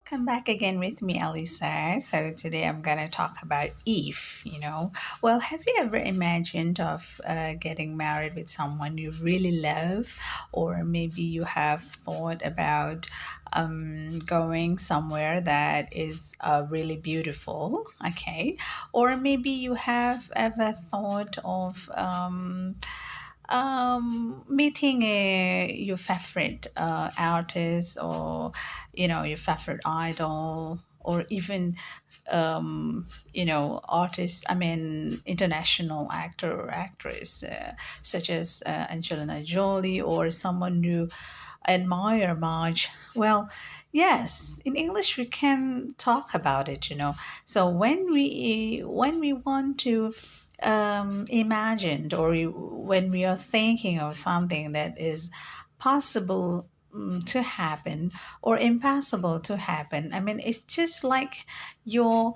Come back again with me, Elisa. So today I'm gonna talk about if. Well, have you ever imagined of getting married with someone you really love, or maybe you have thought about going somewhere that is really beautiful, okay? Or maybe you have ever thought of meeting your favorite artist, or your favorite idol, or even artists, I mean international actor or actress, such as Angelina Jolie, or someone you admire much. Well, yes, in English we can talk about it. So when we want to imagined, or when we are thinking of something that is possible to happen or impossible to happen, I mean, it's just like your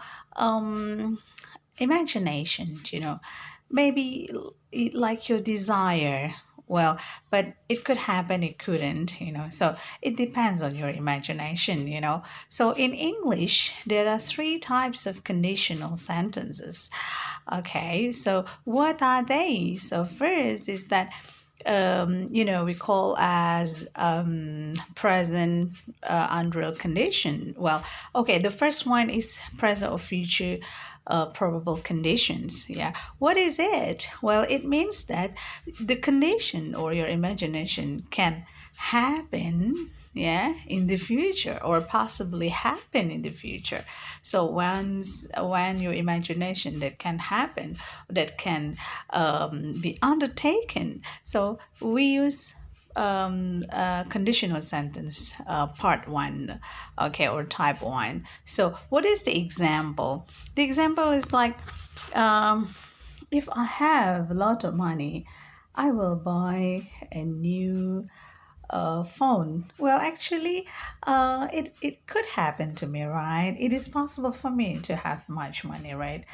imagination. Maybe like your desire. Well, but it could happen, it couldn't. So it depends on your imagination. So in English, there are three types of conditional sentences. Okay, so what are they? So first is that we call as present unreal condition. Well, okay, the first one is present or future probable conditions. Yeah, what is it? Well, it means that the condition or your imagination can happen, yeah, in the future, or possibly happen in the future. So when your imagination that can happen, that can be undertaken, so we use conditional sentence, part one, okay, or type one. So what is the example? The example is like, um, if I have a lot of money, I will buy a new phone. Well, actually, it could happen to me, right? It is possible for me to have much money, right?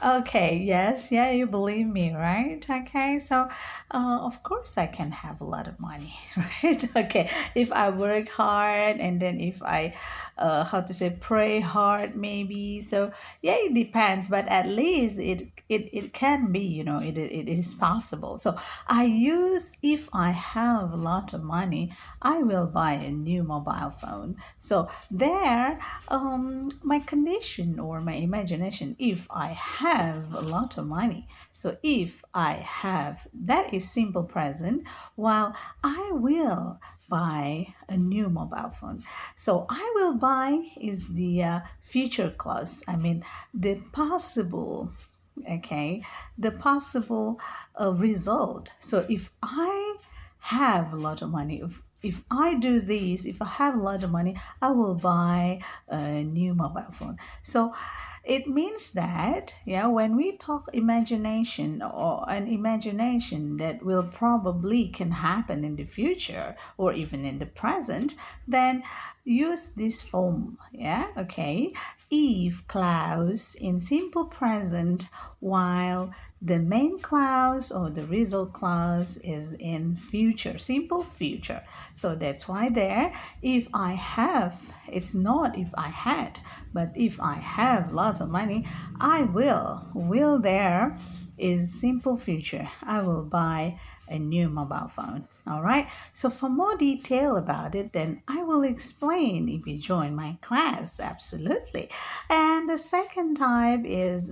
Okay, yes, yeah, you believe me, right? Okay, so of course I can have a lot of money, right? Okay, if I work hard, and then if I, how to say, pray hard, maybe. So yeah, it depends, but at least it can be, it is possible. So I use, if I have a lot of money, I will buy a new mobile phone. So there, my condition or my imagination, if I have a lot of money. So if I have, that is simple present, while I will buy a new mobile phone. So I will buy is the future clause. I mean, the possible, okay, the possible result. So if I have a lot of money, if I do this, if I have a lot of money, I will buy a new mobile phone. So it means that, yeah, when we talk imagination, or an imagination that will probably can happen in the future or even in the present, then use this form, yeah, okay. If clause in simple present, while the main clause or the result clause is in future, simple future. So that's why there, if I have, it's not if I had, but if I have lots of money, I will. Will there is simple future. I will buy a new mobile phone. All right. So for more detail about it, then I will explain if you join my class. Absolutely. And the second type is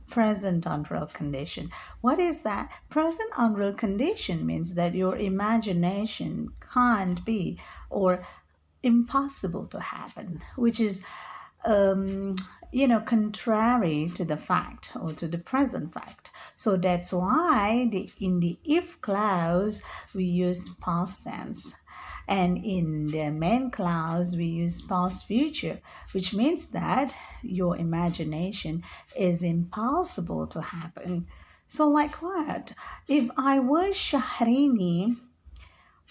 present unreal condition. What is that? Present unreal condition means that your imagination can't be, or impossible to happen, which is contrary to the fact or to the present fact. So that's why in the if clause we use past tense. And in the main clause, we use past future, which means that your imagination is impossible to happen. So, like what? If I was Shahrini,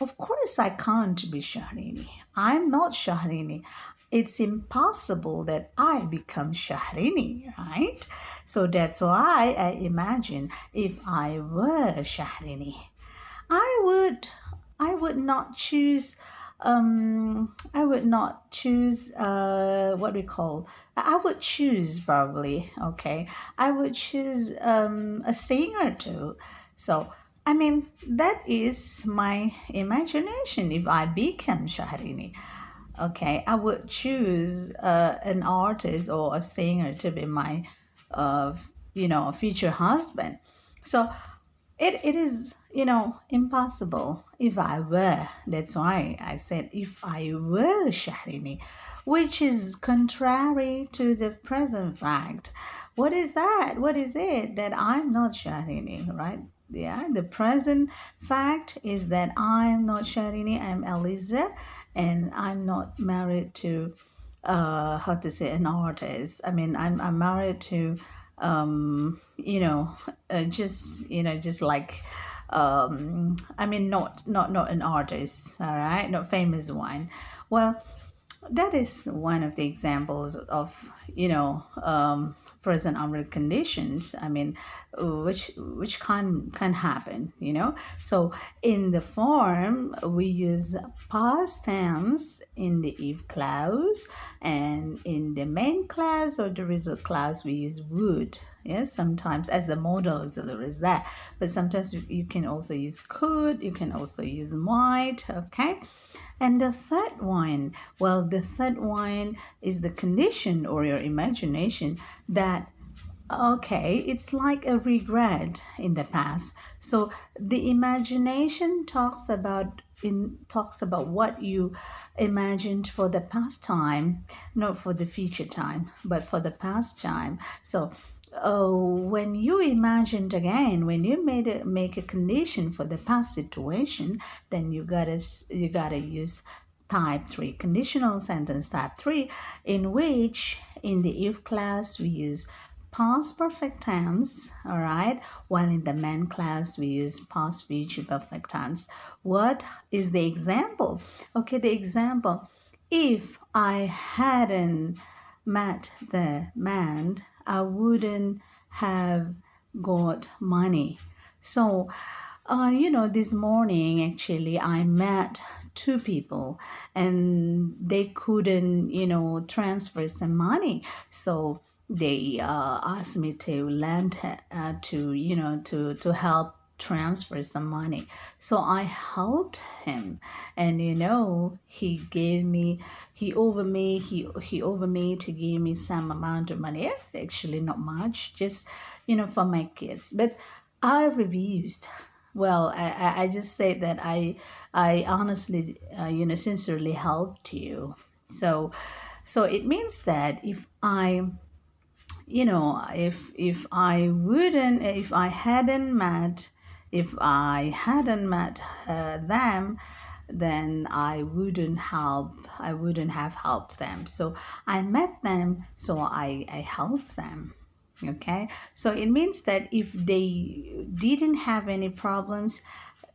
of course, I can't be Shahrini. I'm not Shahrini. It's impossible that I become Shahrini, right? So that's why I imagine if I were Shahrini, I would I would not choose I would not choose what we call. I would choose probably. Okay, I would choose a singer too. So I mean that is my imagination. If I become Shahrini, okay, I would choose an artist or a singer to be my, future husband. So it is, impossible if I were. That's why I said if I were Shahrini, which is contrary to the present fact. What is that? What is it? That I'm not Shahrini, right? Yeah, the present fact is that I'm not Shahrini, I'm Eliza, and I'm not married to how to say, an artist. I mean, I'm married to just like I mean, not an artist, all right, not famous one. Well, that is one of the examples of present unreal conditions. I mean, which can happen. So in the form we use past tense in the if clause, and in the main clause or the result clause we use would. Yes, sometimes as the modal auxiliary is that, but sometimes you can also use could, you can also use might. Okay. And the third one, well, the third one is the condition or your imagination that, okay, it's like a regret in the past. So the imagination talks about what you imagined for the past time, not for the future time, but for the past time. So when you imagined again, when you make a condition for the past situation, then you gotta use type 3, conditional sentence type 3, in which in the if class we use past perfect tense, all right, while in the main class we use past future perfect tense. What is the example? Okay, the example: if I hadn't met the man, I wouldn't have got money. So this morning actually I met two people and they couldn't, transfer some money. So they asked me to lend, to help transfer some money. So I helped him, and he over me to give me some amount of money. Actually not much, just for my kids. But I refused. Well, I just say that I honestly, sincerely helped you. So it means that if I hadn't met, them, then I wouldn't have helped them. So I met them, so I helped them. Okay, so it means that if they didn't have any problems,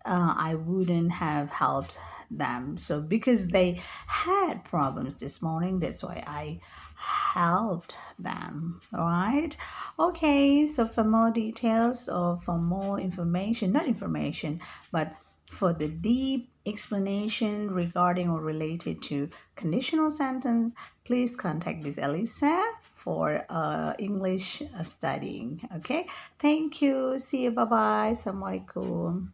I wouldn't have helped them. So because they had problems this morning, that's why I helped them. All right. Okay. So for more details or for more information, not information, but for the deep explanation regarding or related to conditional sentence, please contact Miss Elisa for English studying. Okay. Thank you. See you. Bye bye. Assalamualaikum.